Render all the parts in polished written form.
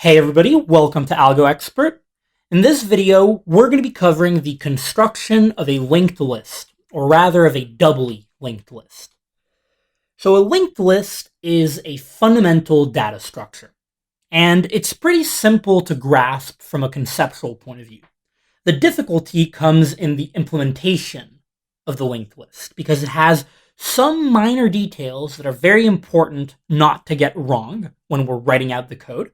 Hey everybody, welcome to Algo Expert. In this video, we're going to be covering the construction of a linked list, or rather of a doubly linked list. So a linked list is a fundamental data structure, and it's pretty simple to grasp from a conceptual point of view. The difficulty comes in the implementation of the linked list, because it has some minor details that are very important not to get wrong when we're writing out the code.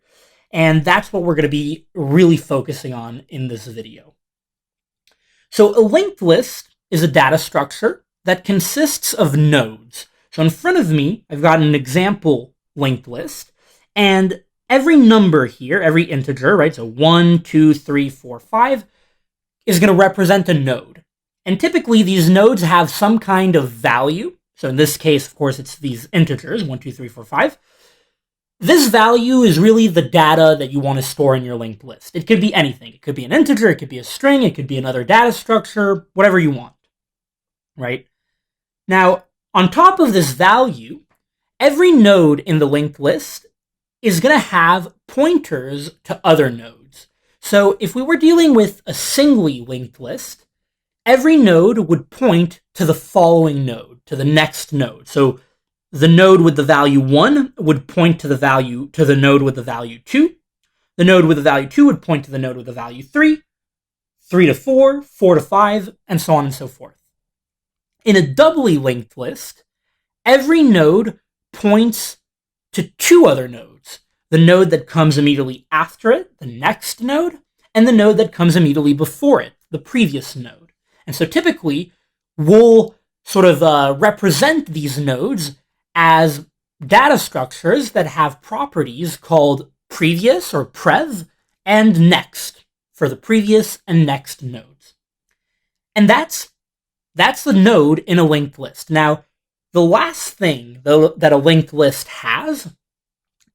And that's what we're going to be really focusing on in this video. So a linked list is a data structure that consists of nodes. So in front of me, I've got an example linked list, and every number here, every integer, right? So 1, 2, 3, 4, 5 is going to represent a node. And typically these nodes have some kind of value. So in this case, of course, it's these integers, 1, 2, 3, 4, 5. This value is really the data that you want to store in your linked list. It could be anything. It could be an integer, it could be a string, it could be another data structure, whatever you want, right? Now, on top of this value, every node in the linked list is going to have pointers to other nodes. So if we were dealing with a singly linked list, every node would point to the following node, to the next node. So the node with the value 1 would point to the node with the value 2. The node with the value 2 would point to the node with the value 3, 3 to 4, 4 to 5, and so on and so forth. In a doubly linked list, every node points to two other nodes. The node that comes immediately after it, the next node, and the node that comes immediately before it, the previous node. And so typically, we'll sort of represent these nodes as data structures that have properties called previous or prev and next for the previous and next nodes. And that's the node in a linked list. Now, the last thing that a linked list has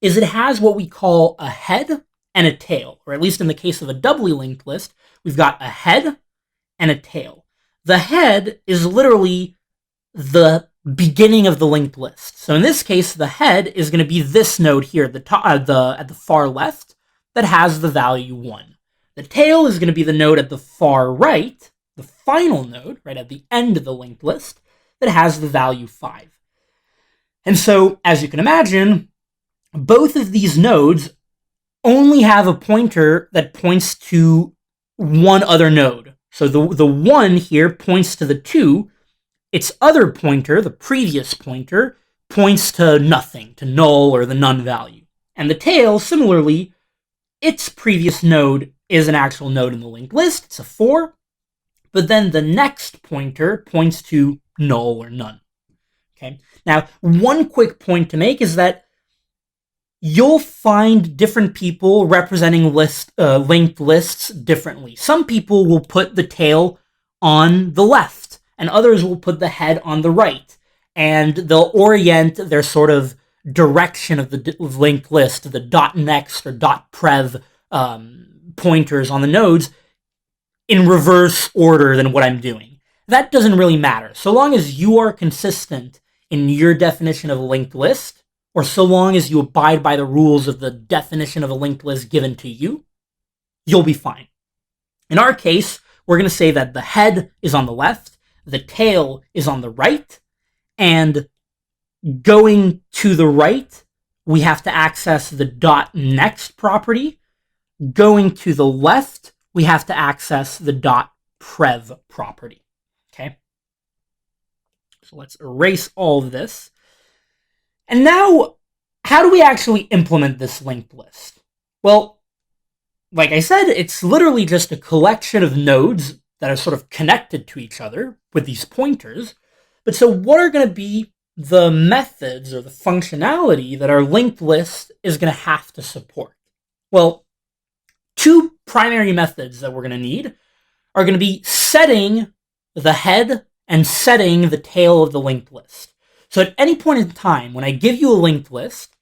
is it has what we call a head and a tail, or at least in the case of a doubly linked list, we've got a head and a tail. The head is literally the beginning of the linked list. So in this case, the head is going to be this node here at the far left that has the value 1. The tail is going to be the node at the far right, the final node, right at the end of the linked list, that has the value 5. And so, as you can imagine, both of these nodes only have a pointer that points to one other node. So the 1 here points to the 2. Its other pointer, the previous pointer, points to nothing, to null or the none value. And the tail, similarly, its previous node is an actual node in the linked list. It's a 4. But then the next pointer points to null or none. Okay. Now, one quick point to make is that you'll find different people representing linked lists differently. Some people will put the tail on the left, and others will put the head on the right, and they'll orient their sort of direction of the linked list, the .next or .prev pointers on the nodes, in reverse order than what I'm doing. That doesn't really matter. So long as you are consistent in your definition of a linked list, or so long as you abide by the rules of the definition of a linked list given to you, you'll be fine. In our case, we're going to say that the head is on the left, the tail is on the right, and going to the right, we have to access the .next property. Going to the left, we have to access the .prev property. Okay? So let's erase all of this. And now, how do we actually implement this linked list? Well, like I said, it's literally just a collection of nodes that are sort of connected to each other with these pointers. But so what are going to be the methods or the functionality that our linked list is going to have to support? Well, two primary methods that we're going to need are going to be setting the head and setting the tail of the linked list. So at any point in time, when I give you a linked list,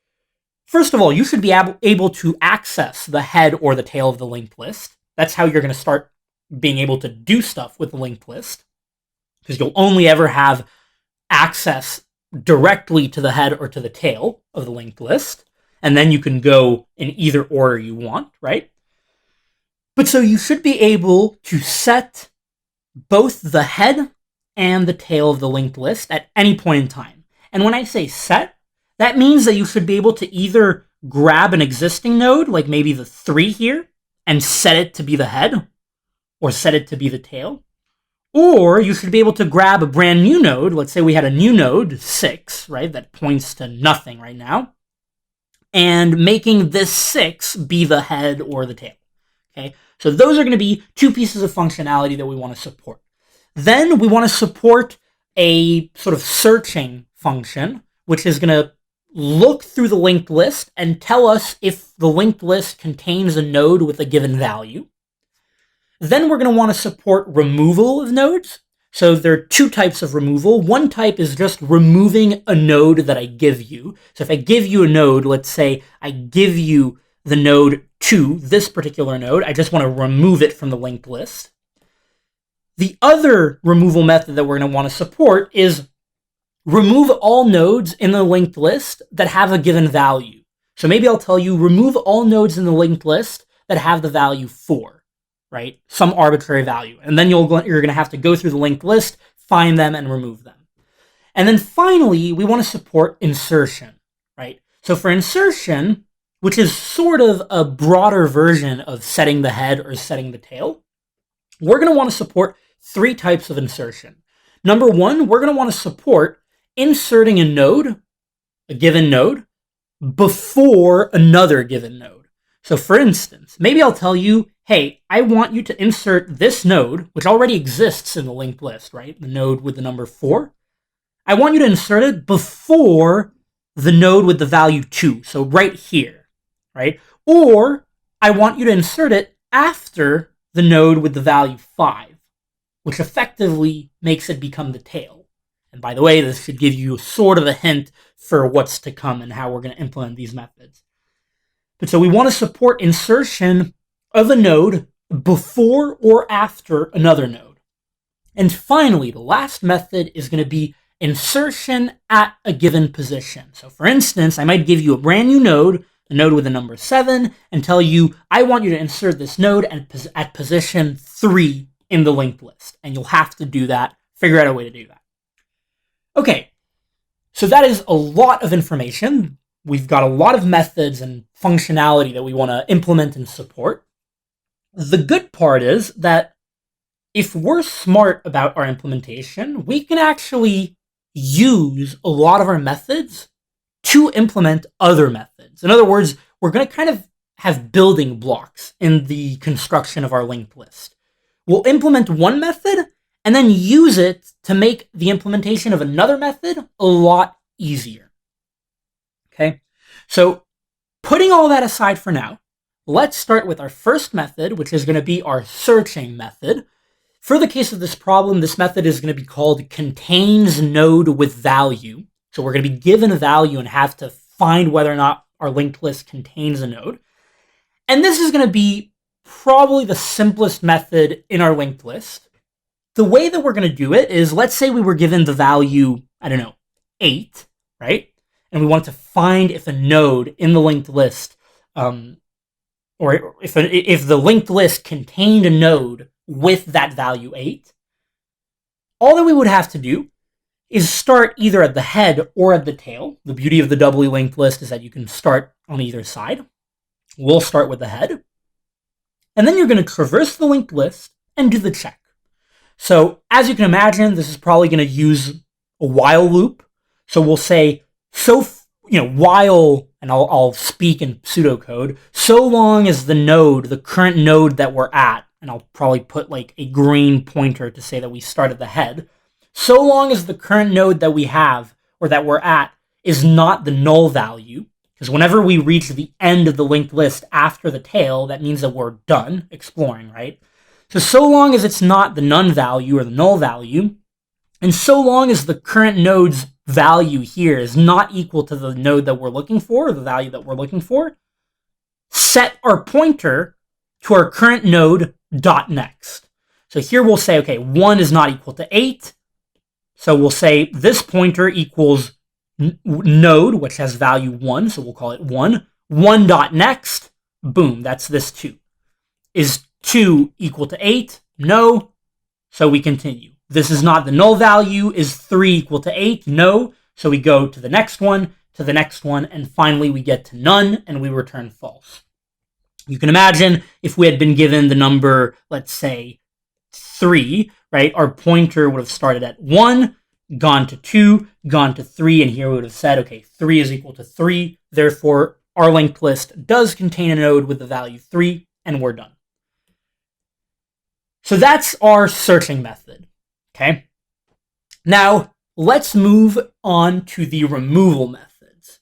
first of all, you should be able to access the head or the tail of the linked list. That's how you're going to start being able to do stuff with the linked list, because you'll only ever have access directly to the head or to the tail of the linked list. and then you can go in either order you want, right? But so you should be able to set both the head and the tail of the linked list at any point in time. And when I say set, that means that you should be able to either grab an existing node, like maybe the 3 here, and set it to be the head, or set it to be the tail. Or you should be able to grab a brand new node. Let's say we had a new node, 6, right, that points to nothing right now, and making this 6 be the head or the tail. Okay, so those are going to be 2 pieces of functionality that we want to support. Then we want to support a sort of searching function, which is going to look through the linked list and tell us if the linked list contains a node with a given value. Then we're going to want to support removal of nodes. So there are 2 types of removal. One type is just removing a node that I give you. So if I give you a node, let's say I give you the node 2, this particular node, I just want to remove it from the linked list. The other removal method that we're going to want to support is remove all nodes in the linked list that have a given value. So maybe I'll tell you, remove all nodes in the linked list that have the value 4, right? Some arbitrary value. And then you're going to have to go through the linked list, find them, and remove them. And then finally, we want to support insertion, right? So for insertion, which is sort of a broader version of setting the head or setting the tail, we're going to want to support 3 types of insertion. Number 1, we're going to want to support inserting a node, a given node, before another given node. So for instance, maybe I'll tell you, hey, I want you to insert this node, which already exists in the linked list, right? The node with the number 4. I want you to insert it before the node with the value 2, so right here, right? Or I want you to insert it after the node with the value 5, which effectively makes it become the tail. And by the way, this should give you sort of a hint for what's to come and how we're going to implement these methods. But so we want to support insertion of a node before or after another node. And finally, the last method is going to be insertion at a given position. So for instance, I might give you a brand new node, a node with the number 7, and tell you, I want you to insert this node at position 3 in the linked list. And you'll have to do that, figure out a way to do that. Okay, so that is a lot of information. We've got a lot of methods and functionality that we want to implement and support. The good part is that if we're smart about our implementation, we can actually use a lot of our methods to implement other methods. In other words, we're going to kind of have building blocks in the construction of our linked list. We'll implement one method and then use it to make the implementation of another method a lot easier. Okay, so putting all that aside for now, let's start with our first method, which is going to be our searching method. For the case of this problem, this method is going to be called contains node with value. So we're going to be given a value and have to find whether or not our linked list contains a node. And this is going to be probably the simplest method in our linked list. The way that we're going to do it is, let's say we were given the value, 8, right? And we want to find if a node in the linked list, or if the linked list contained a node with that value 8. All that we would have to do is start either at the head or at the tail. The beauty of the doubly linked list is that you can start on either side. We'll start with the head. And then you're going to traverse the linked list and do the check. So as you can imagine, this is probably going to use a while loop. So we'll say, while, and I'll speak in pseudocode, so long as the current node that we're at, and I'll probably put like a green pointer to say that we start at the head, so long as the current node that we have or that we're at is not the null value, because whenever we reach the end of the linked list after the tail, that means that we're done exploring, right? So long as it's not the none value or the null value, and so long as the current node's value here is not equal to the node that we're looking for, or the value that we're looking for, set our pointer to our current node dot next. So here we'll say, okay, 1 is not equal to 8. So we'll say this pointer equals node, which has value 1, so we'll call it 1, 1.next, boom, that's this 2. Is 2 equal to 8? No. So we continue. This is not the null value. Is 3 equal to 8? No. So we go to the next one, and finally we get to none, and we return false. You can imagine if we had been given the number, let's say, 3, right? Our pointer would have started at 1, gone to 2, gone to 3, and here we would have said, okay, 3 is equal to 3. Therefore, our linked list does contain a node with the value 3, and we're done. So that's our searching method, okay? Now, let's move on to the removal methods.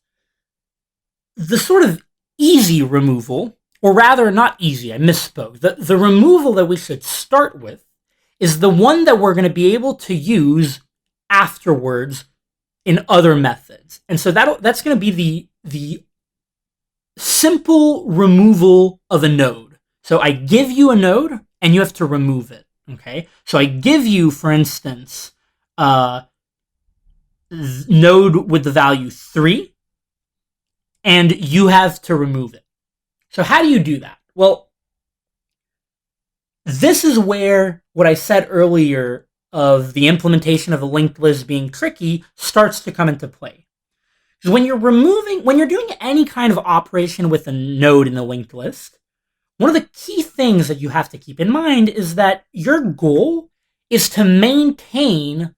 The sort of easy removal, or rather not easy, I misspoke. The removal that we should start with is the one that we're going to be able to use afterwards in other methods. And so that's going to be the simple removal of a node. So I give you a node, and you have to remove it, okay? So I give you, for instance, node with the value 3, and you have to remove it. So how do you do that? Well, this is where what I said earlier of the implementation of a linked list being tricky starts to come into play. Because when you're doing any kind of operation with a node in the linked list, one of the key things that you have to keep in mind is that your goal is to maintain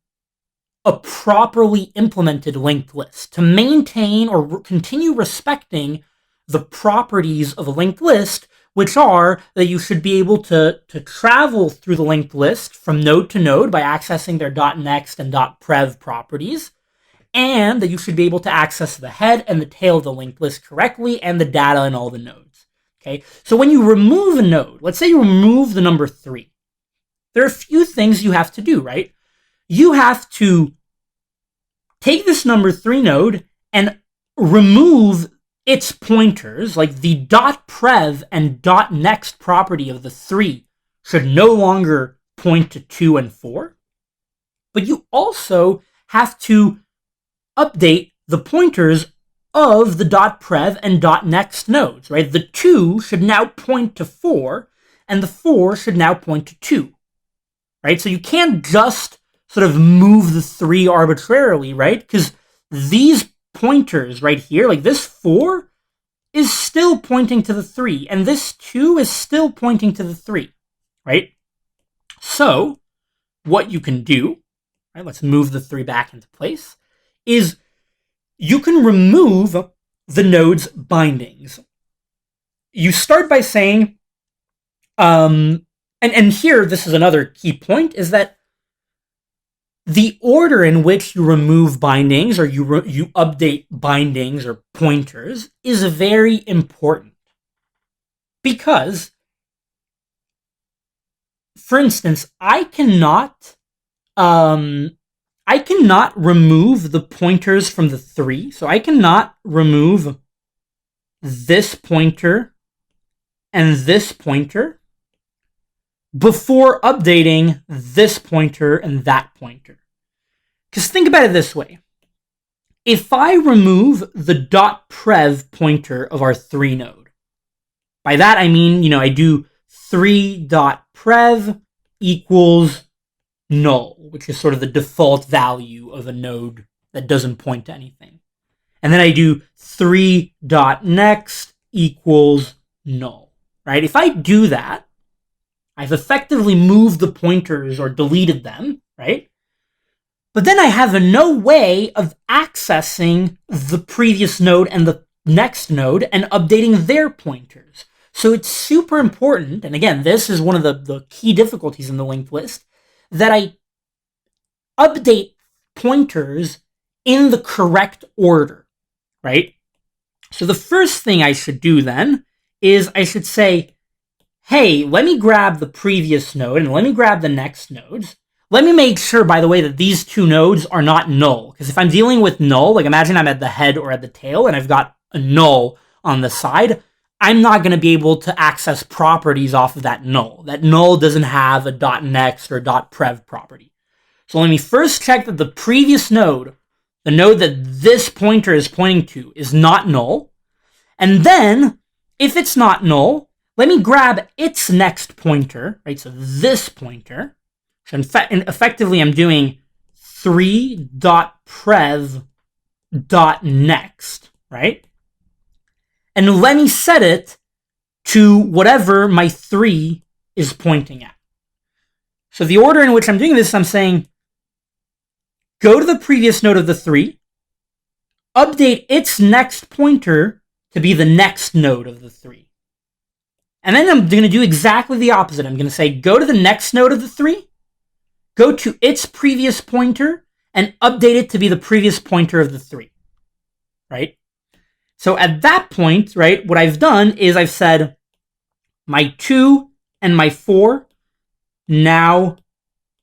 a properly implemented linked list, to maintain or continue respecting the properties of a linked list, which are that you should be able to travel through the linked list from node to node by accessing their .next and .prev properties, and that you should be able to access the head and the tail of the linked list correctly and the data in all the nodes. Okay, so when you remove a node, let's say you remove the number 3, there are a few things you have to do, right? You have to take this number 3 node and remove its pointers, like the .prev and .next property of the 3 should no longer point to 2 and 4. But you also have to update the pointers of the .prev and .next nodes, right? The 2 should now point to 4, and the 4 should now point to 2, right? So you can't just sort of move the 3 arbitrarily, right? Because these pointers right here, like this 4 is still pointing to the 3, and this 2 is still pointing to the 3, right? So what you can do, right, let's move the 3 back into place, is you can remove the node's bindings. You start by saying, and here, this is another key point, is that the order in which you remove bindings or you update bindings or pointers is very important. Because, for instance, I cannot remove the pointers from the 3. So I cannot remove this pointer and this pointer before updating this pointer and that pointer. Because think about it this way. If I remove the .prev pointer of our 3 node, by that I mean, I do 3.prev equals null, which is sort of the default value of a node that doesn't point to anything. And then I do 3.next equals null, right? If I do that, I've effectively moved the pointers or deleted them, right? But then I have no way of accessing the previous node and the next node and updating their pointers. So it's super important, and again, this is one of the key difficulties in the linked list, that I update pointers in the correct order, right? So the first thing I should do then is I should say, hey, let me grab the previous node and let me grab the next nodes. Let me make sure, by the way, that these 2 nodes are not null. Because if I'm dealing with null, like imagine I'm at the head or at the tail and I've got a null on the side, I'm not going to be able to access properties off of that null. That null doesn't have a .next or .prev property. So let me first check that the previous node, the node that this pointer is pointing to, is not null. And then, if it's not null, let me grab its next pointer, right? So this pointer. So effectively, I'm doing 3.prev.next, right? And let me set it to whatever my 3 is pointing at. So the order in which I'm doing this, I'm saying, go to the previous node of the 3, update its next pointer to be the next node of the 3. And then I'm going to do exactly the opposite. I'm going to say, go to the next node of the 3, go to its previous pointer, and update it to be the previous pointer of the 3, right? So at that point, right, what I've done is I've said my 2 and my 4 now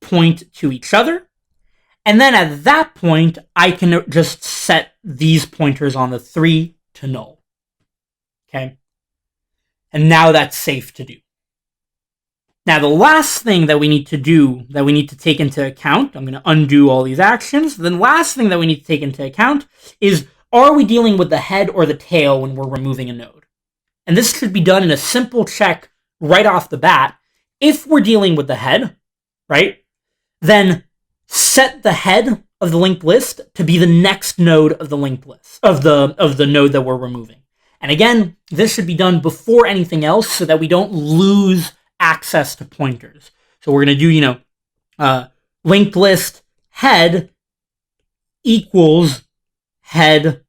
point to each other. And then at that point, I can just set these pointers on the 3 to null. Okay? And now that's safe to do. Now, the last thing that we need to do, that we need to take into account, I'm going to undo all these actions. The last thing that we need to take into account is, are we dealing with the head or the tail when we're removing a node? And this should be done in a simple check right off the bat. If we're dealing with the head, right, then set the head of the linked list to be the next node of the linked list, of the node that we're removing. And again, this should be done before anything else so that we don't lose access to pointers. So we're going to do, linked list head equals head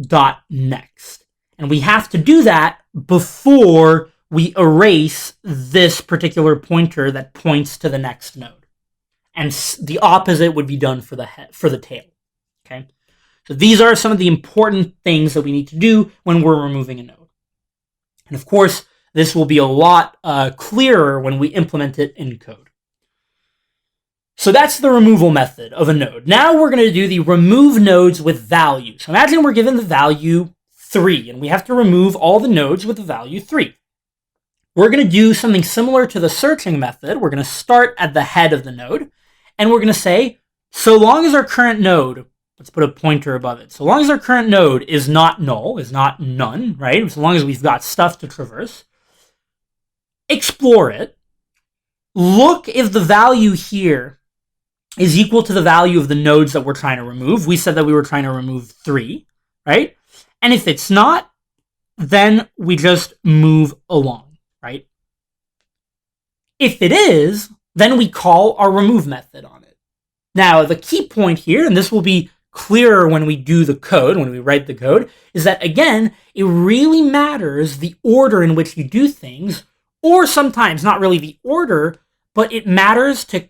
dot next. And we have to do that before we erase this particular pointer that points to the next node. And the opposite would be done for the head, for the tail. Okay? So these are some of the important things that we need to do when we're removing a node. And of course, this will be a lot clearer when we implement it in code. So that's the removal method of a node. Now we're going to do the remove nodes with value. So imagine we're given the value 3, and we have to remove all the nodes with the value 3. We're going to do something similar to the searching method. We're going to start at the head of the node, and we're going to say, so long as our current node, let's put a pointer above it, so long as our current node is not null, is not none, right? So long as we've got stuff to traverse, explore it, look if the value here is equal to the value of the nodes that we're trying to remove. We said that we were trying to remove 3, right? And if it's not, then we just move along, right? If it is, then we call our remove method on it. Now, the key point here, and this will be clearer when we do the code, when we write the code, is that, again, it really matters the order in which you do things, or sometimes not really the order, but it matters to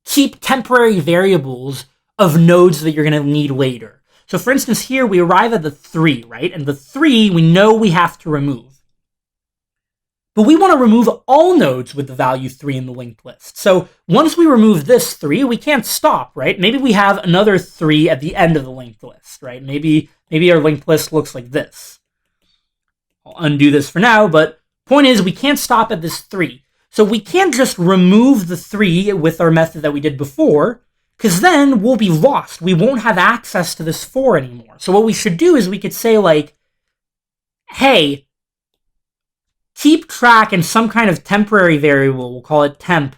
keep temporary variables of nodes that you're going to need later. So for instance, here we arrive at the 3, right? And the 3 we know we have to remove. But we want to remove all nodes with the value 3 in the linked list. So once we remove this 3, we can't stop, right? Maybe we have another 3 at the end of the linked list, right? Maybe our linked list looks like this. I'll undo this for now, but point is we can't stop at this 3. So we can't just remove the 3 with our method that we did before, because then we'll be lost. We won't have access to this 4 anymore. So what we should do is we could say, like, hey, keep track in some kind of temporary variable, we'll call it temp,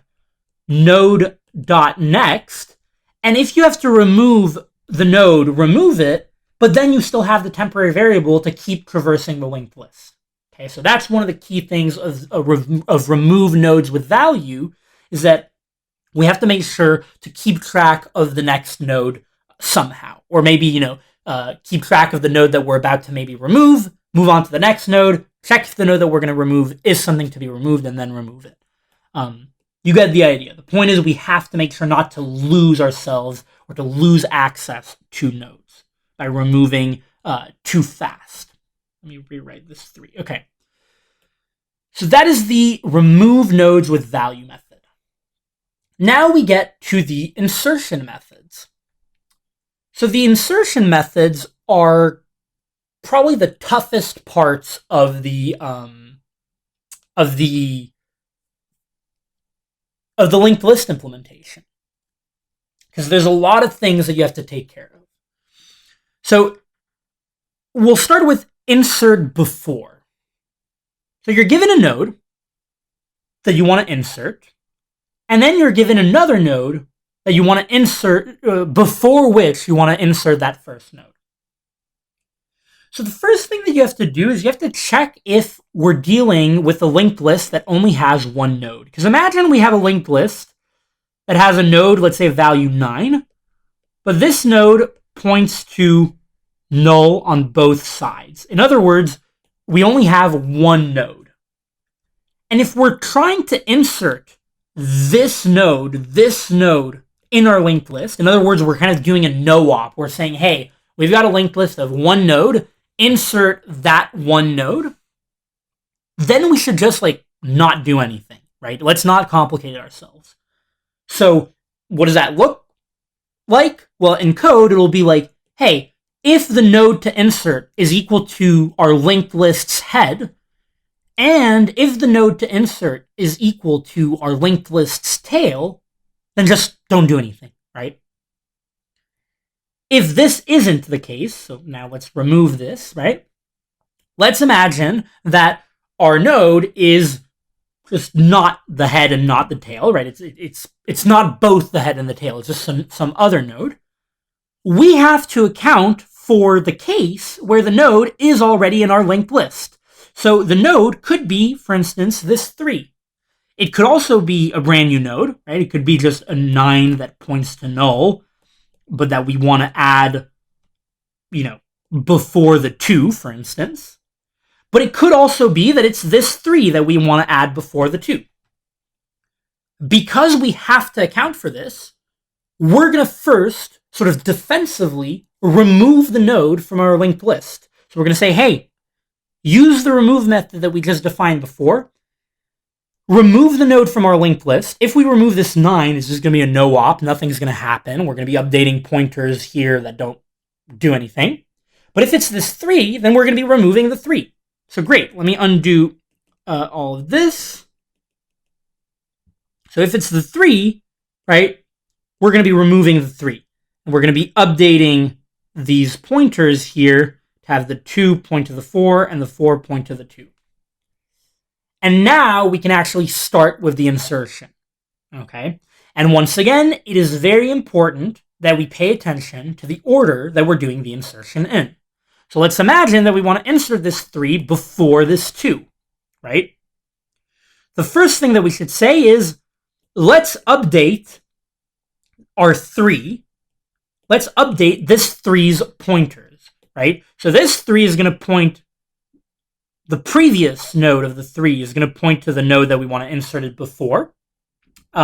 node.next, and if you have to remove the node, remove it, but then you still have the temporary variable to keep traversing the linked list. Okay, so that's one of the key things of remove nodes with value, is that we have to make sure to keep track of the next node somehow. Or maybe, keep track of the node that we're about to maybe remove, move on to the next node, check if the node that we're going to remove is something to be removed, and then remove it. You get the idea. The point is we have to make sure not to lose ourselves or to lose access to nodes by removing too fast. Let me rewrite this 3. Okay. So that is the remove nodes with value method. Now we get to the insertion methods. So the insertion methods are probably the toughest parts of the linked list implementation, because there's a lot of things that you have to take care of. So we'll start with insert before. So you're given a node that you want to insert, and then you're given another node that you want to insert, before which you want to insert that first node. So the first thing that you have to do is you have to check if we're dealing with a linked list that only has one node. Because imagine we have a linked list that has a node, let's say value 9, but this node points to null on both sides. In other words, we only have one node. And if we're trying to insert this node in our linked list, in other words, we're kind of doing a no-op. We're saying, hey, we've got a linked list of one node, insert that one node, then we should just not do anything, right? Let's not complicate it ourselves. So what does that look like? Well, in code, it'll be like, hey, if the node to insert is equal to our linked list's head, and if the node to insert is equal to our linked list's tail, then just don't do anything, right? If this isn't the case, so now let's remove this, right? Let's imagine that our node is just not the head and not the tail, right? It's not both the head and the tail. It's just some other node. We have to account for the case where the node is already in our linked list. So the node could be, for instance, this 3. It could also be a brand new node, right? It could be just a 9 that points to null, but that we want to add, before the 2, for instance. But it could also be that it's this 3 that we want to add before the 2. Because we have to account for this, we're going to first sort of defensively remove the node from our linked list. So we're going to say, hey, use the remove method that we just defined before. Remove the node from our linked list. If we remove this 9, it's just going to be a no-op. Nothing's going to happen. We're going to be updating pointers here that don't do anything. But if it's this 3, then we're going to be removing the 3. So great. Let me undo all of this. So if it's the 3, right, we're going to be removing the 3. And we're going to be updating these pointers here to have the 2 point to the 4 and the 4 point to the 2. And now we can actually start with the insertion, okay? And once again, it is very important that we pay attention to the order that we're doing the insertion in. So let's imagine that we want to insert this 3 before this 2, right? The first thing that we should say is, let's update our 3. Let's update this 3's pointers, right? So this 3 is going to point, the previous node of the 3 is going to point to the node that we want to insert it before. If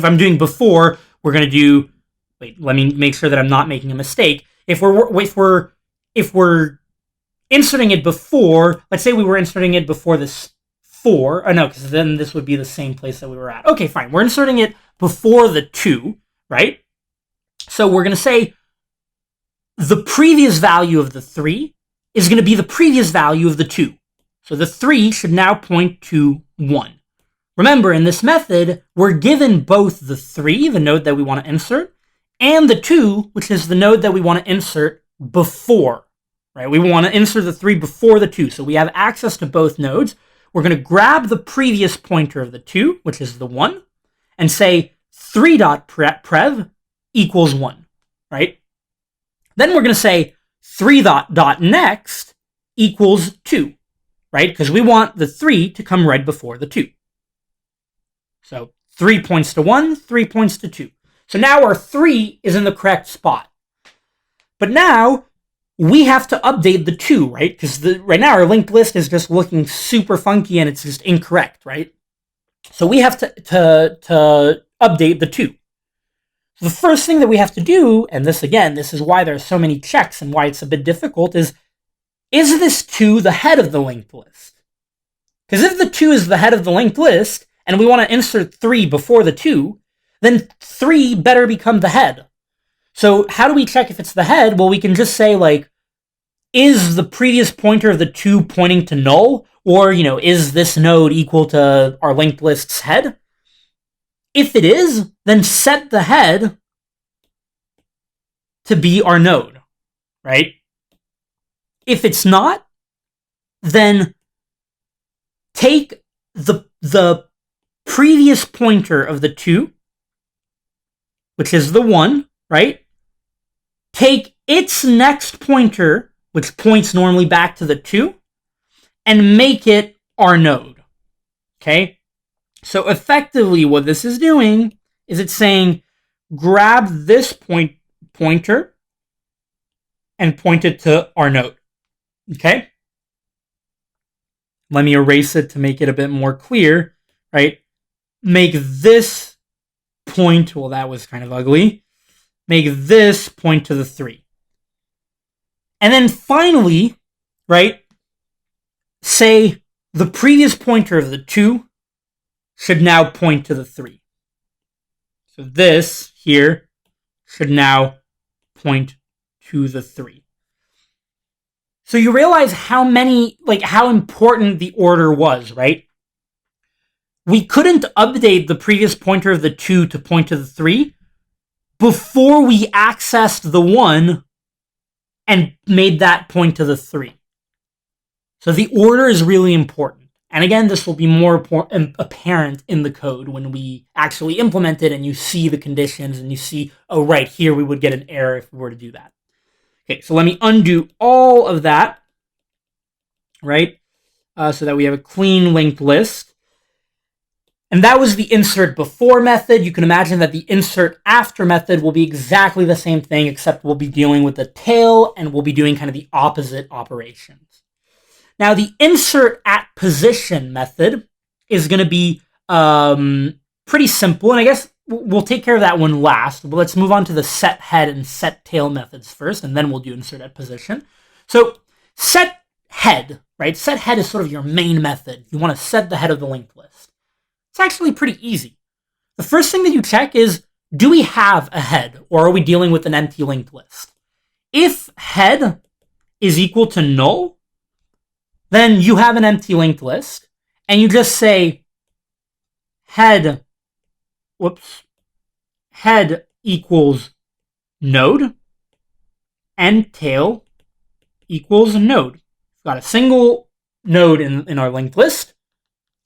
I'm doing before, we're going to do, wait, let me make sure that I'm not making a mistake. If we're inserting it before, let's say we were inserting it before this 4, no, because then this would be the same place that we were at. Okay, fine. We're inserting it before the 2, right? So we're going to say the previous value of the 3 is going to be the previous value of the 2. So the 3 should now point to 1. Remember, in this method, we're given both the 3, the node that we want to insert, and the 2, which is the node that we want to insert before, right? We want to insert the 3 before the 2, so we have access to both nodes. We're going to grab the previous pointer of the 2, which is the 1, and say 3.prev equals 1, right? Then we're going to say 3.next equals 2, right? Because we want the 3 to come right before the 2. So 3 points to 1, 3 points to 2. So now our 3 is in the correct spot. But now we have to update the 2, right? Because right now our linked list is just looking super funky and it's just incorrect, right? So we have to update the 2. So the first thing that we have to do, and this is why there are so many checks and why it's a bit difficult, is this 2 the head of the linked list? Because if the 2 is the head of the linked list, and we want to insert 3 before the 2, then 3 better become the head. So how do we check if it's the head? Well, we can just say, is the previous pointer of the 2 pointing to null? Or, is this node equal to our linked list's head? If it is, then set the head to be our node. right? If it's not, then take the previous pointer of the 2, which is the 1, right? Take its next pointer, which points normally back to the 2, and make it our node. Okay? So effectively what this is doing is it's saying grab this pointer and point it to our node. Okay? Let me erase it to make it a bit more clear, right? Make this point, well, that was kind of ugly. Make this point to the 3. And then finally, right, say the previous pointer of the 2 should now point to the 3. So this here should now point to the 3. So you realize how important the order was, right? We couldn't update the previous pointer of the 2 to point to the 3 before we accessed the 1 and made that point to the 3. So the order is really important. And again, this will be more apparent in the code when we actually implement it and you see the conditions and you see, oh, right, here we would get an error if we were to do that. Okay, so let me undo all of that, right? So that we have a clean linked list. And that was the insert before method. You can imagine that the insert after method will be exactly the same thing, except we'll be dealing with the tail and we'll be doing kind of the opposite operations. Now, the insert at position method is going to be pretty simple, and I guess we'll take care of that one last. But let's move on to the set head and set tail methods first, and then we'll do insert at position. So set head, right? Set head is sort of your main method. You want to set the head of the linked list. It's actually pretty easy. The first thing that you check is, do we have a head, or are we dealing with an empty linked list? If head is equal to null, then you have an empty linked list, and you just say head equals node, and tail equals node. We've got a single node in our linked list.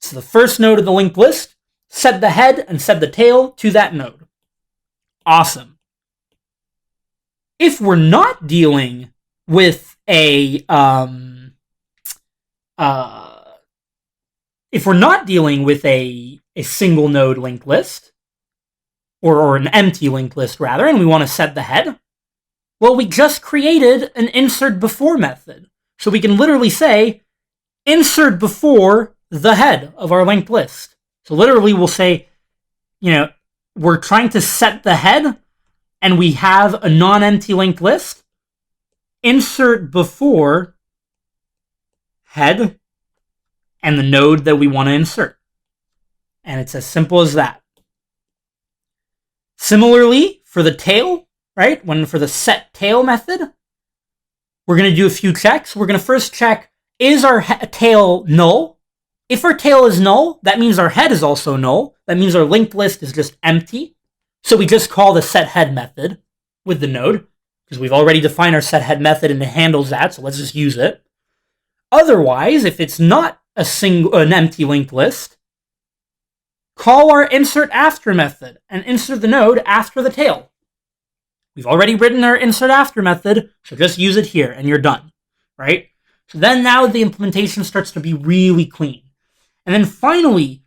So the first node of the linked list, set the head and set the tail to that node. Awesome. If we're not dealing with a single node linked list, or an empty linked list rather, and we want to set the head, well, we just created an insert before method. So we can literally say insert before the head of our linked list. So literally we'll say, we're trying to set the head and we have a non-empty linked list. Insert before head and the node that we want to insert. And it's as simple as that. Similarly, for the tail, right? For the set tail method, we're going to do a few checks. We're going to first check, is our tail null? If our tail is null, that means our head is also null. That means our linked list is just empty. So we just call the set head method with the node, because we've already defined our set head method and it handles that, so let's just use it. Otherwise, if it's not an empty linked list, call our insert after method and insert the node after the tail. We've already written our insert after method, so just use it here and you're done, right? So then now the implementation starts to be really clean. And then finally,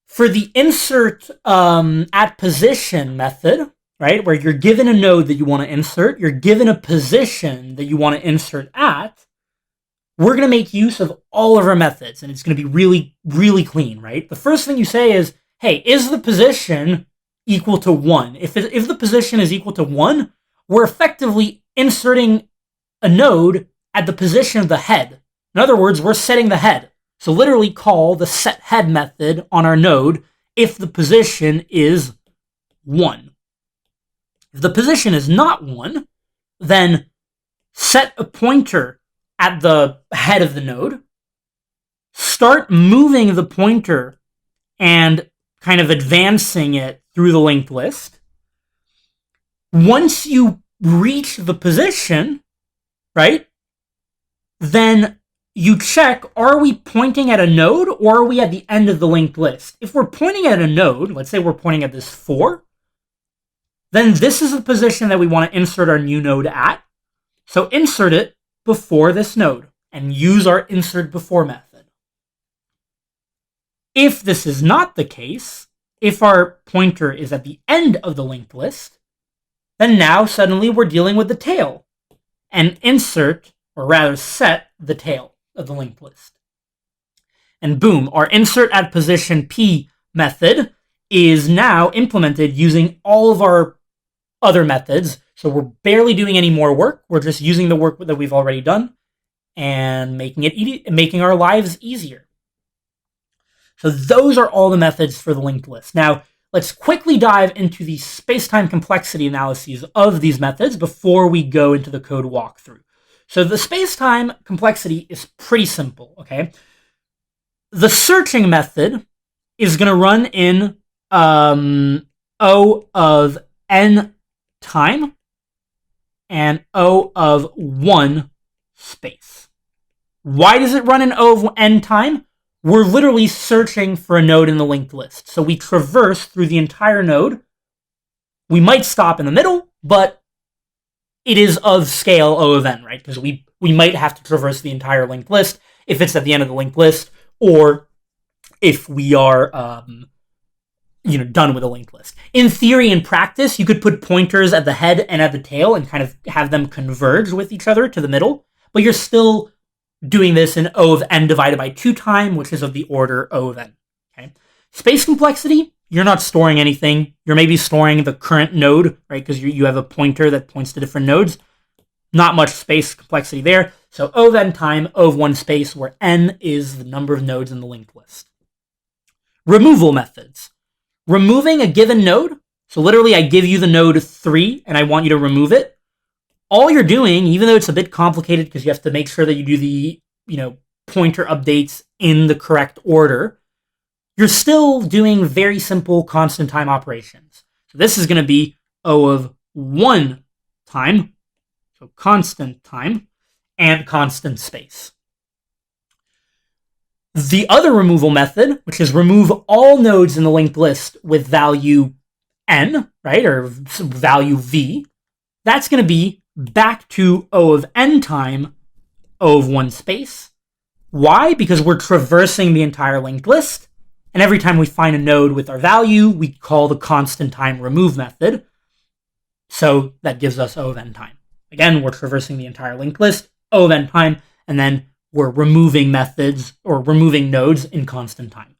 for the insert at position method, right, where you're given a node that you want to insert, you're given a position that you want to insert at, we're going to make use of all of our methods, and it's going to be really, really clean, right? The first thing you say is, hey, is the position equal to 1? If the position is equal to 1, we're effectively inserting a node at the position of the head. In other words, we're setting the head. So literally call the set head method on our node if the position is 1. If the position is not 1, then set a pointer at the head of the node, start moving the pointer and kind of advancing it through the linked list. Once you reach the position, right? Then you check, are we pointing at a node or are we at the end of the linked list? If we're pointing at a node, let's say we're pointing at this 4, then this is the position that we want to insert our new node at. So insert it before this node and use our insert before method. If this is not the case, if our pointer is at the end of the linked list, then now suddenly we're dealing with the tail and insert, or rather set, the tail of the linked list. And boom, our insert at position P method is now implemented using all of our other methods. So we're barely doing any more work. We're just using the work that we've already done and making our lives easier. So those are all the methods for the linked list. Now, let's quickly dive into the space-time complexity analyses of these methods before we go into the code walkthrough. So the space-time complexity is pretty simple, okay? The searching method is going to run in O of n time and O of 1 space. Why does it run in O of n time? We're literally searching for a node in the linked list. So we traverse through the entire node. We might stop in the middle, but it is of scale O of n, right? Because we might have to traverse the entire linked list if it's at the end of the linked list, or if we are done with a linked list. In theory and practice, you could put pointers at the head and at the tail and kind of have them converge with each other to the middle, but you're still doing this in O of n divided by 2 time, which is of the order O of n. Okay. Space complexity, you're not storing anything. You're maybe storing the current node, right? Because you have a pointer that points to different nodes. Not much space complexity there. So O of n time, O of 1 space, where n is the number of nodes in the linked list. Removal methods. Removing a given node. So literally I give you the node 3 and I want you to remove it. All you're doing, even though it's a bit complicated because you have to make sure that you do the, pointer updates in the correct order, you're still doing very simple constant time operations. So this is going to be O of 1 time, so constant time, and constant space. The other removal method, which is remove all nodes in the linked list with value n, right, or value v, that's going to be back to O of n time, O of 1 space. Why? Because we're traversing the entire linked list, and every time we find a node with our value, we call the constant time remove method. So that gives us O of n time. Again, we're traversing the entire linked list, O of n time, and then we're removing methods or removing nodes in constant time.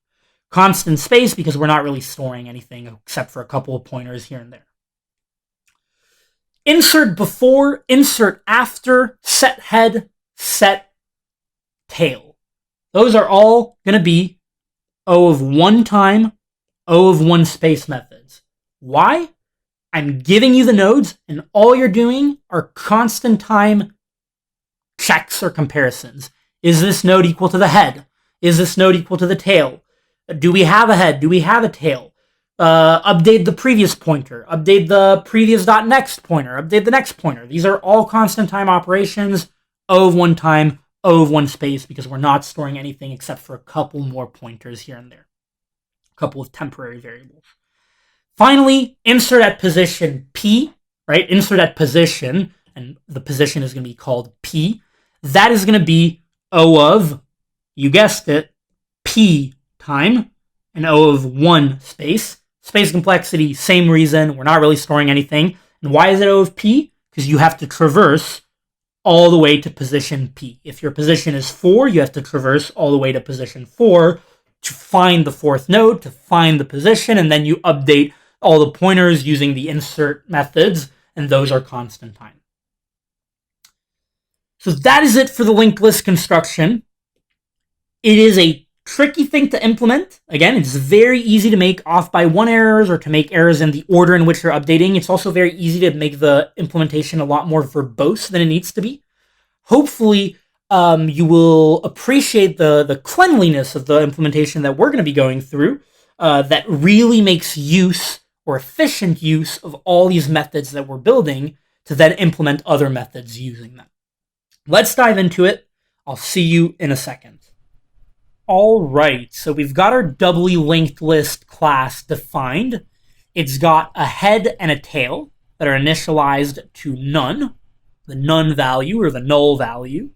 Constant space because we're not really storing anything except for a couple of pointers here and there. Insert before, insert after, set head, set tail. Those are all going to be O of 1 time, O of 1 space methods. Why? I'm giving you the nodes, and all you're doing are constant time checks or comparisons. Is this node equal to the head? Is this node equal to the tail? Do we have a head? Do we have a tail? Update the previous pointer, update the previous .next pointer, update the next pointer. These are all constant time operations, O of 1 time, O of 1 space, because we're not storing anything except for a couple more pointers here and there. A couple of temporary variables. Finally, insert at position P, right? Insert at position, and the position is going to be called P. That is going to be O of, you guessed it, P time, and O of 1 space. Space complexity, same reason. We're not really storing anything. And why is it O of P? Because you have to traverse all the way to position P. If your position is 4, you have to traverse all the way to position 4 to find the 4th node, to find the position, and then you update all the pointers using the insert methods, and those are constant time. So that is it for the linked list construction. It is a tricky thing to implement. Again, it's very easy to make off by 1 errors or to make errors in the order in which you're updating. It's also very easy to make the implementation a lot more verbose than it needs to be. Hopefully, you will appreciate the cleanliness of the implementation that we're going to be going through that really makes use or efficient use of all these methods that we're building to then implement other methods using them. Let's dive into it. I'll see you in a second. All right, so we've got our doubly linked list class defined. It's got a head and a tail that are initialized to none, the none value or the null value.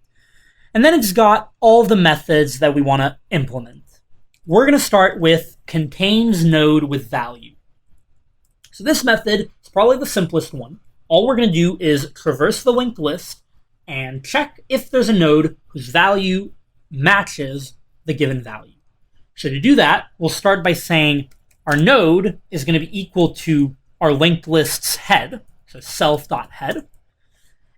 And then it's got all the methods that we want to implement. We're going to start with contains node with value. So this method is probably the simplest one. All we're going to do is traverse the linked list and check if there's a node whose value matches the given value. So to do that, we'll start by saying our node is going to be equal to our linked list's head, so self.head.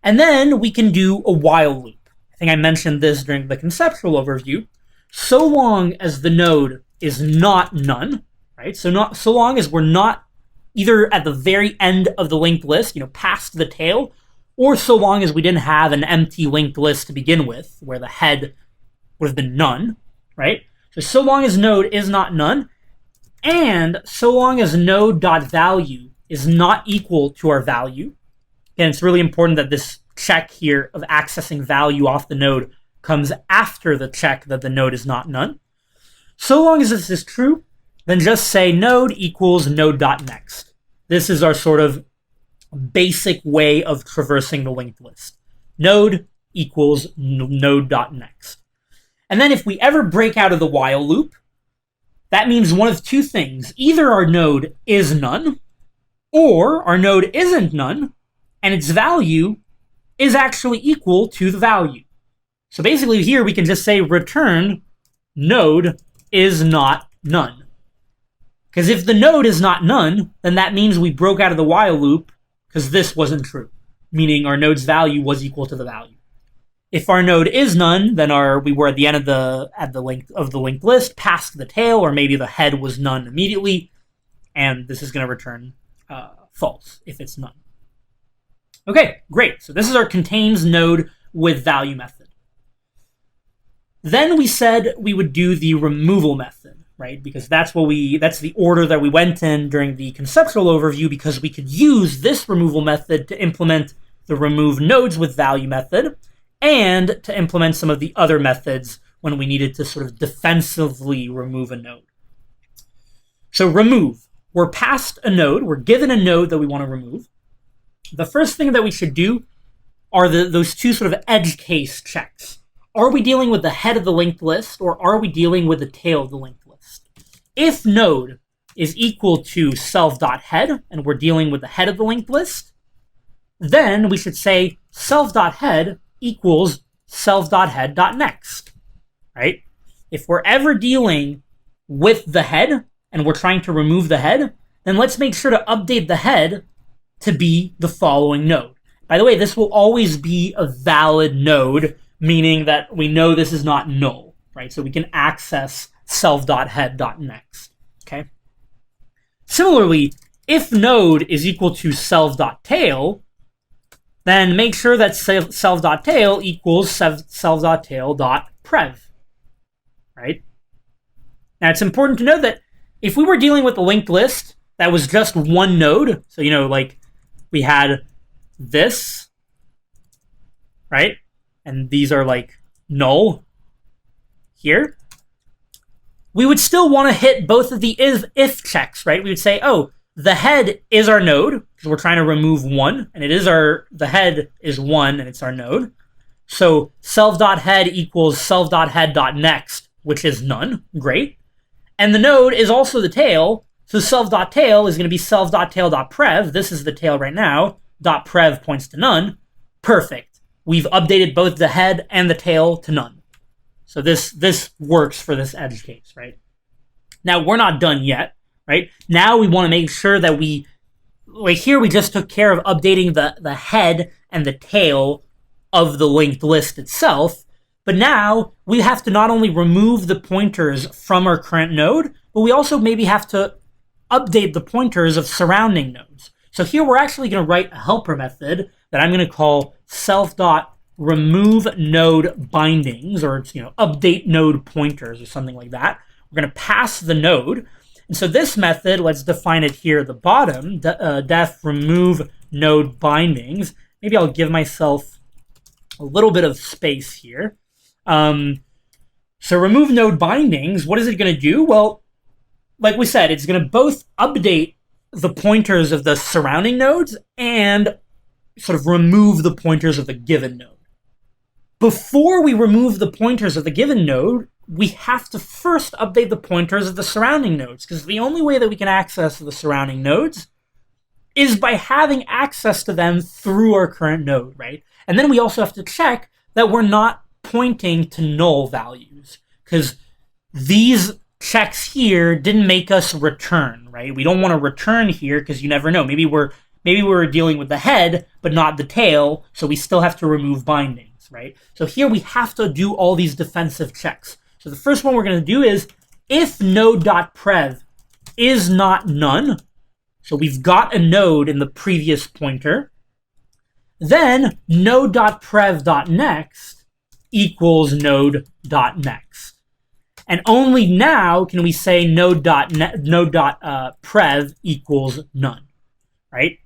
And then we can do a while loop. I think I mentioned this during the conceptual overview. So long as the node is not none, right? So long as we're not either at the very end of the linked list, past the tail, or so long as we didn't have an empty linked list to begin with, where the head would have been none, right? So long as node is not none, and so long as node.value is not equal to our value, and it's really important that this check here of accessing value off the node comes after the check that the node is not none. So long as this is true, then just say node equals node.next. This is our sort of basic way of traversing the linked list. Node equals node.next. And then if we ever break out of the while loop, that means one of two things. Either our node is none, or our node isn't none, and its value is actually equal to the value. So basically here we can just say return node is not none. Because if the node is not none, then that means we broke out of the while loop because this wasn't true, meaning our node's value was equal to the value. If our node is none, then we were at the end of the linked list, past the tail, or maybe the head was none immediately, and this is going to return false if it's none. Okay, great. So this is our contains node with value method. Then we said we would do the removal method, right? Because that's the order that we went in during the conceptual overview, because we could use this removal method to implement the remove nodes with value method and to implement some of the other methods when we needed to sort of defensively remove a node. So remove. We're past a node. We're given a node that we want to remove. The first thing that we should do are those two sort of edge case checks. Are we dealing with the head of the linked list, or are we dealing with the tail of the linked list? If node is equal to self.head, and we're dealing with the head of the linked list, then we should say self.head equals self.head.next, right? If we're ever dealing with the head, and we're trying to remove the head, then let's make sure to update the head to be the following node. By the way, this will always be a valid node, meaning that we know this is not null, right? So we can access self.head.next, okay? Similarly, if node is equal to self.tail, then make sure that self.tail equals self.tail.prev, right? Now, it's important to note that if we were dealing with a linked list that was just one node, so, like we had this, right? And these are like null here, we would still want to hit both of the if checks, right? We would say, oh, the head is our node, because we're trying to remove one, and the head is one, and it's our node. So self.head equals self.head.next, which is none. Great. And the node is also the tail, so self.tail is going to be self.tail.prev. This is the tail right now. .prev points to none. Perfect. We've updated both the head and the tail to none. So this works for this edge case, right? Now, we're not done yet, right? Now we want to make sure that here we just took care of updating the head and the tail of the linked list itself, but now we have to not only remove the pointers from our current node, but we also maybe have to update the pointers of surrounding nodes. So here we're actually going to write a helper method that I'm going to call self.remove node bindings, or update node pointers or something like that. We're going to pass the node. And so this method, let's define it here at the bottom, def remove node bindings. Maybe I'll give myself a little bit of space here. So remove node bindings, what is it going to do? Well, like we said, it's going to both update the pointers of the surrounding nodes and sort of remove the pointers of the given node. Before we remove the pointers of the given node, we have to first update the pointers of the surrounding nodes, because the only way that we can access the surrounding nodes is by having access to them through our current node, right? And then we also have to check that we're not pointing to null values, because these checks here didn't make us return, right? We don't want to return here because you never know. Maybe we're dealing with the head but not the tail, so we still have to remove bindings, right? So here we have to do all these defensive checks. So the first one we're going to do is if node.prev is not none, so we've got a node in the previous pointer, then node.prev.next equals node.next. And only now can we say node.prev equals none, right?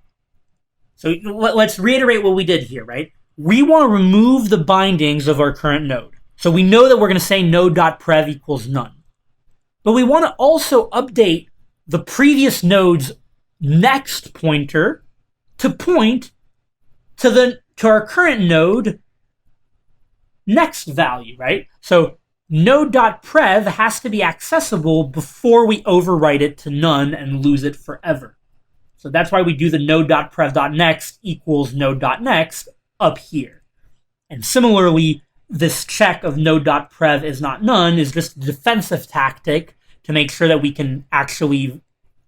So let's reiterate what we did here, right? We want to remove the bindings of our current node. So we know that we're going to say node.prev equals none. But we want to also update the previous node's next pointer to point to our current node next value, right? So node.prev has to be accessible before we overwrite it to none and lose it forever. So that's why we do the node.prev.next equals node.next up here. And similarly, this check of node.prev is not none is just a defensive tactic to make sure that we can actually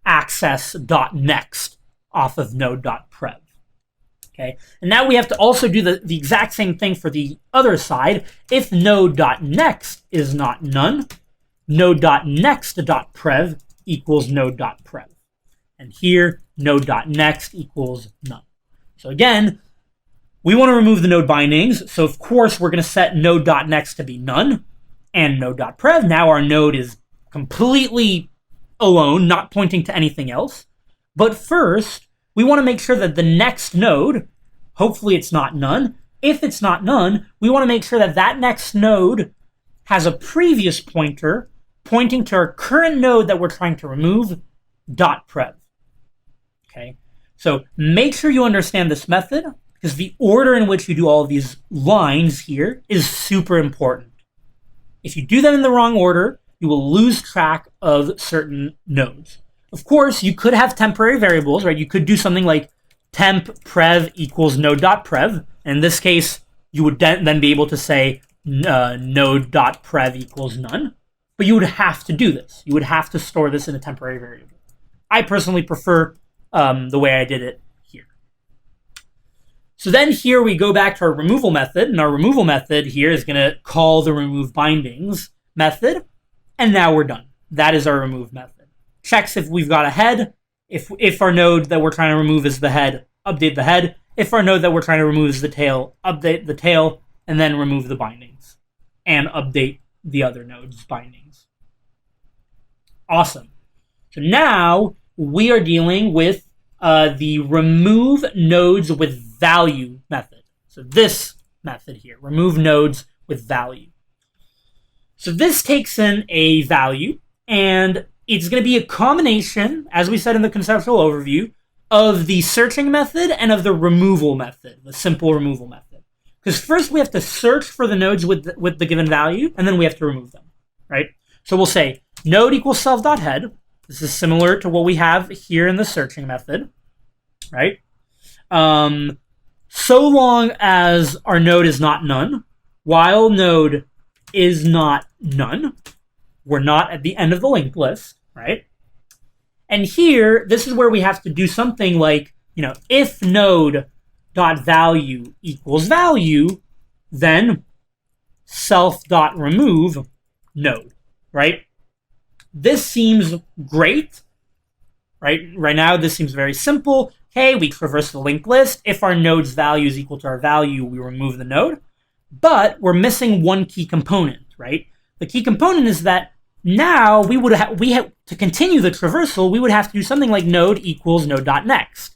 access .next off of node.prev. Okay, and now we have to also do the exact same thing for the other side. If node.next is not none, node.next.prev equals node.prev. And here, node.next equals none. So again, we want to remove the node bindings. So of course, we're going to set node.next to be none and node.prev. Now our node is completely alone, not pointing to anything else. But first, we want to make sure that the next node, hopefully it's not none. If it's not none, we want to make sure that that next node has a previous pointer pointing to our current node that we're trying to remove, .prev. Okay, so make sure you understand this method, because the order in which you do all of these lines here is super important. If you do them in the wrong order, you will lose track of certain nodes. Of course, you could have temporary variables, right? You could do something like temp prev equals node.prev. In this case, you would then be able to say node.prev equals none. But you would have to do this. You would have to store this in a temporary variable. I personally prefer the way I did it here. So then here we go back to our removal method, and our removal method here is going to call the remove bindings method, and now we're done. That is our remove method. Checks if we've got a head. If our node that we're trying to remove is the head, update the head. If our node that we're trying to remove is the tail, update the tail, and then remove the bindings and update the other node's bindings. Awesome. So now we are dealing with the remove nodes with value method. So this method here, remove nodes with value. So this takes in a value, and it's going to be a combination, as we said in the conceptual overview, of the searching method and of the removal method, the simple removal method. Because first we have to search for the nodes with the given value, and then we have to remove them, right? So we'll say node equals self.head. This is similar to what we have here in the searching method, right? So long as our node is not none, while node is not none, we're not at the end of the linked list, right? And here, this is where we have to do something like, if node.value equals value, then self.remove node, right? This seems great, right? Right now, this seems very simple. Hey, we traverse the linked list. If our node's value is equal to our value, we remove the node. But we're missing one key component, right? The key component is that now we have to continue the traversal, we would have to do something like node equals node.next.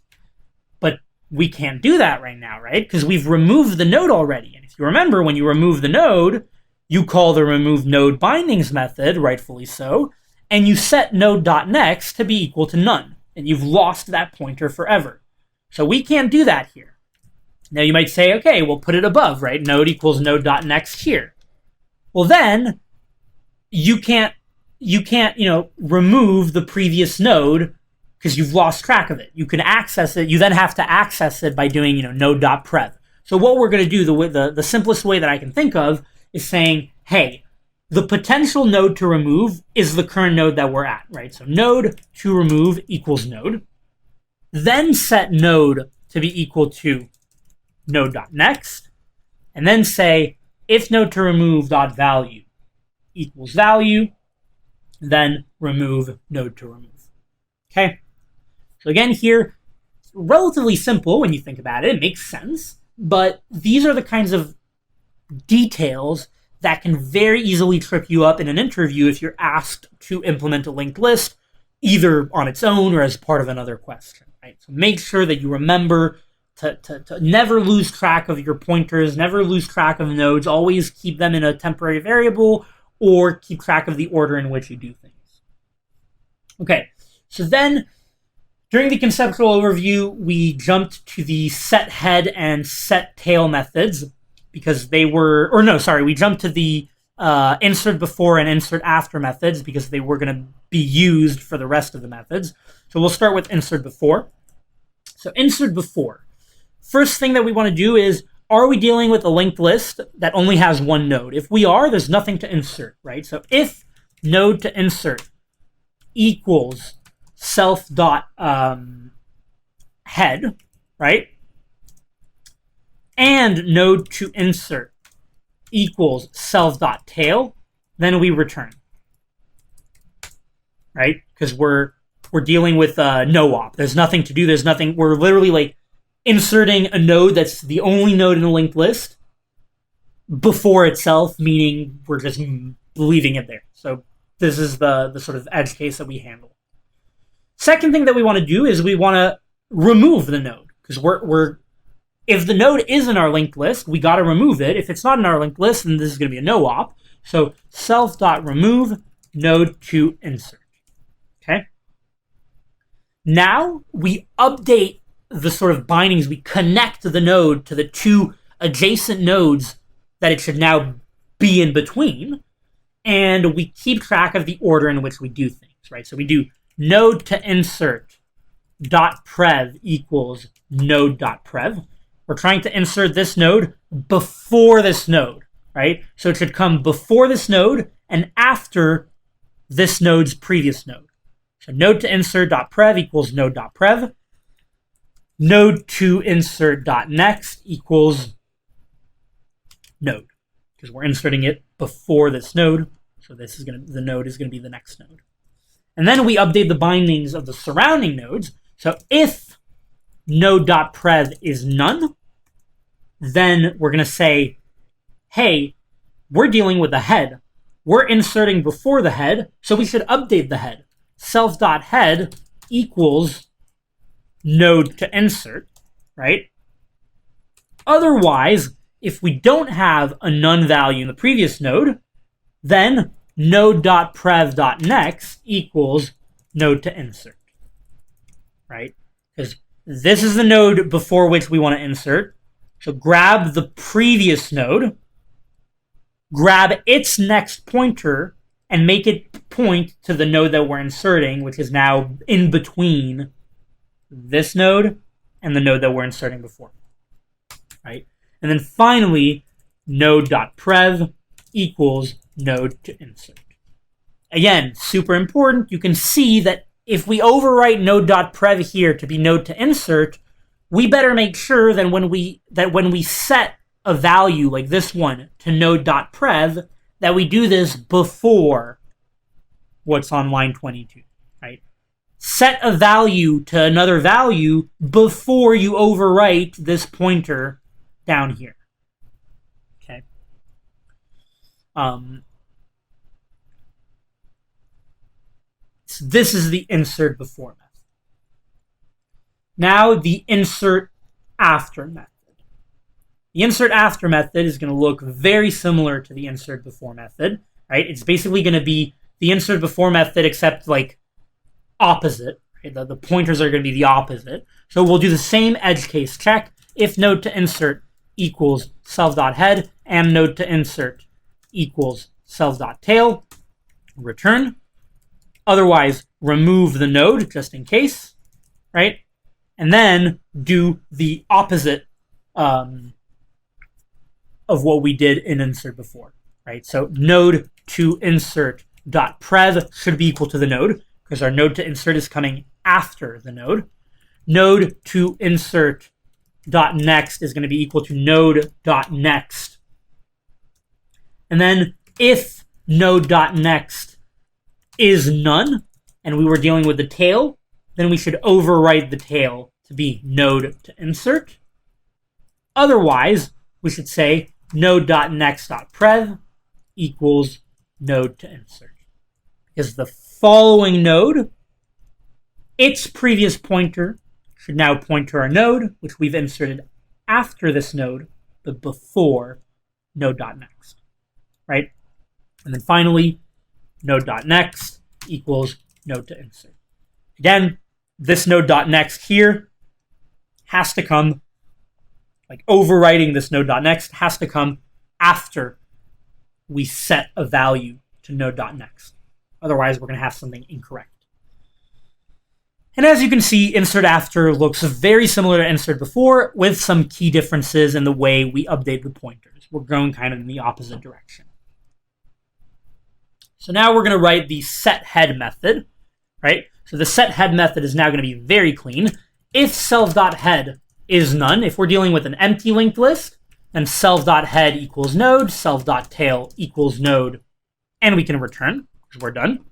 But we can't do that right now, right? Because we've removed the node already. And if you remember, when you remove the node, you call the remove node bindings method, rightfully so, and you set node.next to be equal to none. And you've lost that pointer forever. So we can't do that here. Now you might say, okay, we'll put it above, right? Node equals node.next here. Well, then you can't remove the previous node because you've lost track of it. You can access it. You then have to access it by doing, node.prev. So what we're going to do, the simplest way that I can think of is saying, hey, the potential node to remove is the current node that we're at, right? So node to remove equals node. Then set node to be equal to node.next. And then say, if node to remove dot value equals value, then remove node to remove. Okay? So again here, it's relatively simple when you think about it. It makes sense. But these are the kinds of details that can very easily trip you up in an interview if you're asked to implement a linked list, either on its own or as part of another question. Right? So make sure that you remember to never lose track of your pointers, never lose track of nodes, always keep them in a temporary variable, or keep track of the order in which you do things. Okay, so then during the conceptual overview, we jumped to the set head and set tail methods because we jumped to the insert before and insert after methods because they were going to be used for the rest of the methods. So we'll start with insert before. So insert before. First thing that we want to do is, are we dealing with a linked list that only has one node? If we are, there's nothing to insert, right? So if node to insert equals self dot head, right? And node to insert equals self dot tail, then we return, right? Because we're dealing with no op. There's nothing to do. There's nothing. We're literally like inserting a node that's the only node in a linked list before itself, meaning we're just leaving it there. So this is the sort of edge case that we handle. Second thing that we want to do is we want to remove the node because if the node is in our linked list, we got to remove it. If it's not in our linked list, then this is going to be a no op. So self.remove node to insert. Okay. Now we update the sort of bindings. We connect the node to the two adjacent nodes that it should now be in between, and we keep track of the order in which we do things, right? So we do node to insert dot prev equals node dot prev. We're trying to insert this node before this node, right? So it should come before this node and after this node's previous node. So node to insert dot prev equals node dot prev. Node to insert dot next equals node, because we're inserting it before this node. So the node is going to be the next node. And then we update the bindings of the surrounding nodes. So if node.prev is none, then we're going to say, hey, we're dealing with the head. We're inserting before the head, so we should update the head. Self.head equals node to insert, right? Otherwise, if we don't have a none value in the previous node, then node.prev.next equals node to insert, right? Because this is the node before which we want to insert. So grab the previous node, grab its next pointer, and make it point to the node that we're inserting, which is now in between this node and the node that we're inserting before, right? And then finally, node.prev equals node to insert. Again, super important. You can see that if we overwrite node.prev here to be node to insert, we better make sure that when we set a value like this one to node.prev, that we do this before what's on line 22, right? Set a value to another value before you overwrite this pointer down here. Okay. So this is the insert before method. Now the insert after method. The insert after method is going to look very similar to the insert before method, right? It's basically going to be the insert before method except like opposite. Right? The pointers are going to be the opposite. So we'll do the same edge case check. If node to insert equals self.head and node to insert equals self.tail, return. Otherwise, remove the node just in case, right? And then do the opposite of what we did in insert before, right? So node to insert dot prev should be equal to the node because our node to insert is coming after the node. Node to insert dot next is going to be equal to node dot next. And then if node dot next is none and we were dealing with the tail, then we should overwrite the tail to be node to insert. Otherwise, we should say node.next.prev equals node to insert. Because the following node, its previous pointer should now point to our node, which we've inserted after this node, but before node.next, right? And then finally, node.next equals node to insert. Again, this node.next here has to come, like overwriting this node.next has to come after we set a value to node.next. Otherwise, we're going to have something incorrect. And as you can see, insert after looks very similar to insert before with some key differences in the way we update the pointers. We're going kind of in the opposite direction. So now we're going to write the setHead method, right? So the setHead method is now going to be very clean. If self.head is none, if we're dealing with an empty linked list, then self.head equals node, self.tail equals node, and we can return, because we're done.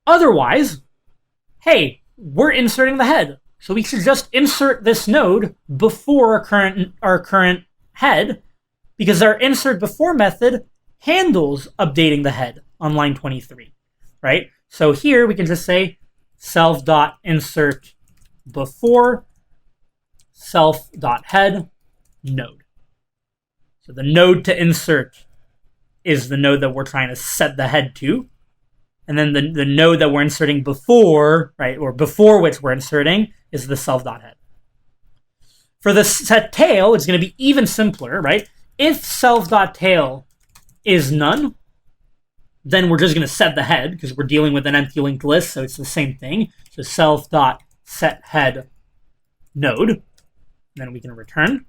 Otherwise, hey, we're inserting the head. So we should just insert this node before our current head, because our insert before method handles updating the head on line 23, right? So here we can just say self.insert before self.head node. So the node to insert is the node that we're trying to set the head to. And then the node that we're inserting before, right, or before which we're inserting, is the self.head. For the set tail, it's going to be even simpler, right? If self.tail is none, then we're just going to set the head because we're dealing with an empty linked list, so it's the same thing. So self.setHead node, and then we can return.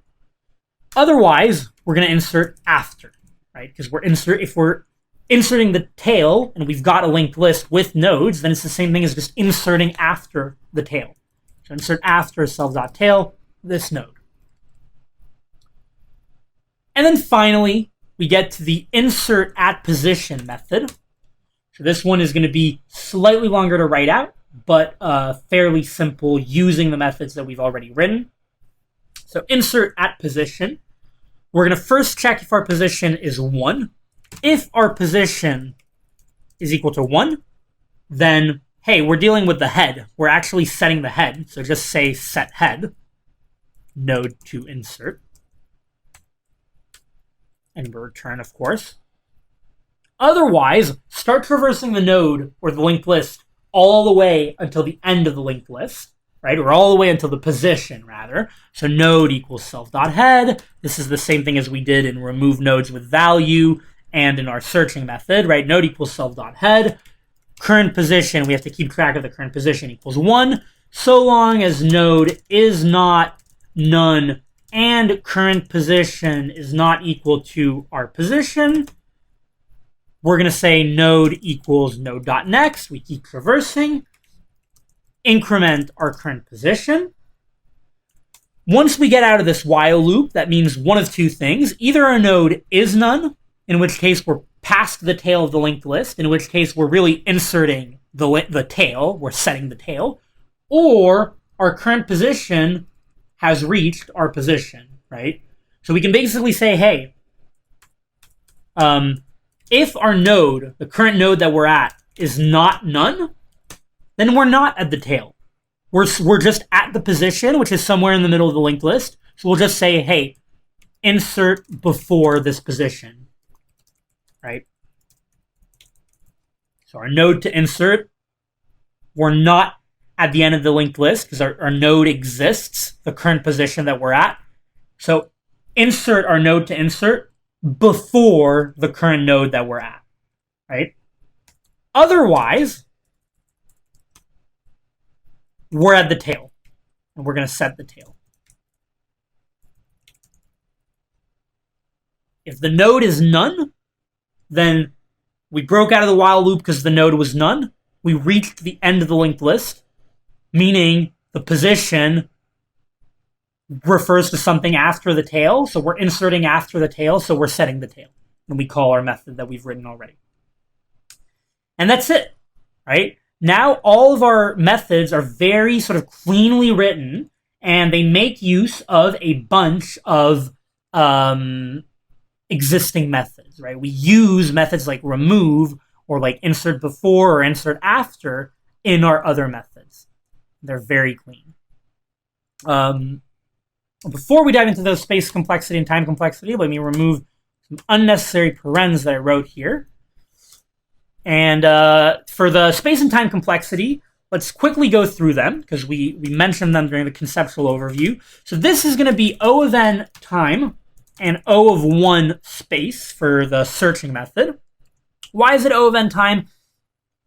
Otherwise, we're going to insert after, right? Because if we're inserting the tail and we've got a linked list with nodes, then it's the same thing as just inserting after the tail. So insert after self.tail, this node. And then finally, we get to the insert at position method. So this one is going to be slightly longer to write out, but fairly simple using the methods that we've already written. So insert at position. We're going to first check if our position is 1. If our position is equal to 1, then, hey, we're dealing with the head. We're actually setting the head. So just say set head, node to insert. And return, of course. Otherwise, start traversing the node or the linked list all the way until the end of the linked list, right? Or all the way until the position, rather. So node equals self.head. This is the same thing as we did in remove nodes with value and in our searching method, right? Node equals self.head. Current position, we have to keep track of the current position, equals 1. So long as node is not none and current position is not equal to our position, we're going to say node equals node.next. We keep traversing. Increment our current position. Once we get out of this while loop, that means one of two things. Either our node is none, in which case we're past the tail of the linked list, in which case we're really inserting the tail, we're setting the tail, or our current position has reached our position, right? So we can basically say, hey, if our node, the current node that we're at, is not none, then we're not at the tail. we're just at the position, which is somewhere in the middle of the linked list. So we'll just say, hey, insert before this position, right? So our node to insert, we're not at the end of the linked list because our node exists, the current position that we're at. So insert our node to insert before the current node that we're at, right? Otherwise, we're at the tail, and we're going to set the tail. If the node is none, then we broke out of the while loop because the node was none. We reached the end of the linked list, meaning the position refers to something after the tail. So we're inserting after the tail, so we're setting the tail. And we call our method that we've written already. And that's it, right? Now all of our methods are very sort of cleanly written, and they make use of a bunch of existing methods, right? We use methods like remove or like insert before or insert after in our other methods. They're very clean. Before we dive into those space complexity and time complexity, let me remove some unnecessary parens that I wrote here. And for the space and time complexity, let's quickly go through them because we mentioned them during the conceptual overview. So this is going to be O of n time and O of 1 space for the searching method. Why is it O of n time?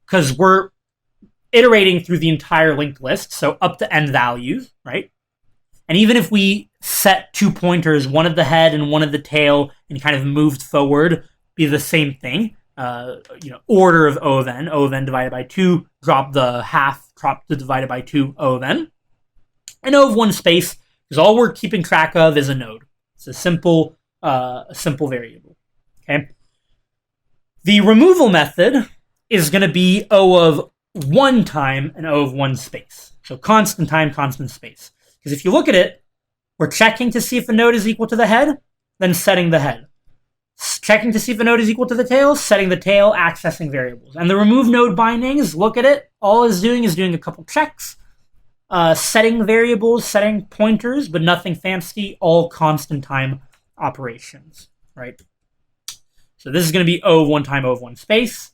Because we're iterating through the entire linked list, so up to n values, right? And even if we set 2 pointers, one at the head and one at the tail, and kind of moved forward, be the same thing. Order of O of n divided by 2, drop the half, drop the divided by 2, O of n. And O of 1 space, because all we're keeping track of is a node. It's a simple variable, okay? The removal method is going to be O of 1 time and O of 1 space. So constant time, constant space. Because if you look at it, we're checking to see if a node is equal to the head, then setting the head. Checking to see if a node is equal to the tail, setting the tail, accessing variables. And the remove node bindings, look at it, all it's doing is doing a couple checks, setting variables, setting pointers, but nothing fancy, all constant time operations, right? So this is going to be O of 1 time, O of 1 space.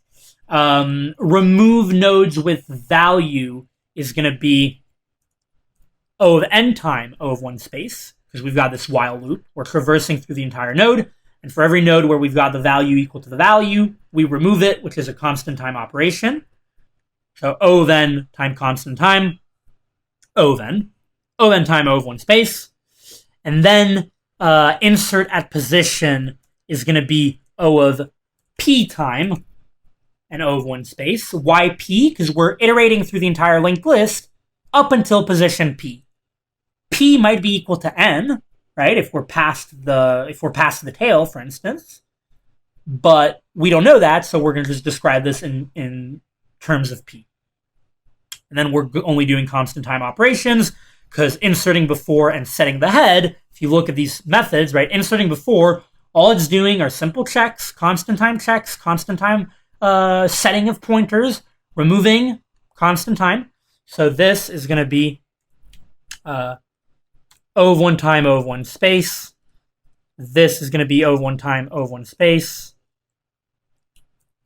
Remove nodes with value is going to be O of n time, O of 1 space, because we've got this while loop. We're traversing through the entire node, and for every node where we've got the value equal to the value, we remove it, which is a constant time operation. So O of n time constant time, O of n time, O of 1 space. And then insert at position is going to be O of p time and O of 1 space. Why p? Because we're iterating through the entire linked list up until position p. P might be equal to n, right? If we're past the tail, for instance. But we don't know that, so we're going to just describe this in terms of p. And then we're only doing constant time operations, because inserting before and setting the head, if you look at these methods, right, inserting before, all it's doing are simple checks, constant time setting of pointers, removing constant time. So this is going to be O of 1 time, O of 1 space. This is going to be O of 1 time, O of 1 space.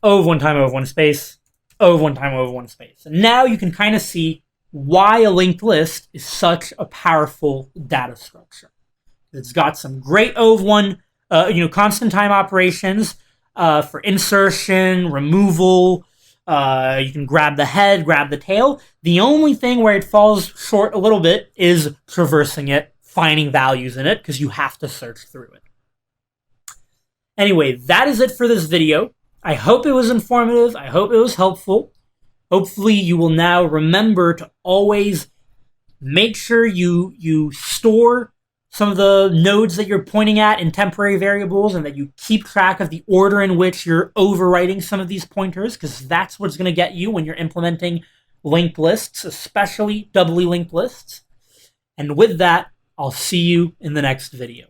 O of 1 time, O of 1 space. O of 1 time, O of 1 space. And now you can kind of see why a linked list is such a powerful data structure. It's got some great O of 1, constant time operations for insertion, removal. You can grab the head, grab the tail. The only thing where it falls short a little bit is traversing it, finding values in it, because you have to search through it. Anyway, that is it for this video. I hope it was informative. I hope it was helpful. Hopefully you will now remember to always make sure you store some of the nodes that you're pointing at in temporary variables, and that you keep track of the order in which you're overwriting some of these pointers, because that's what's going to get you when you're implementing linked lists, especially doubly linked lists. And with that, I'll see you in the next video.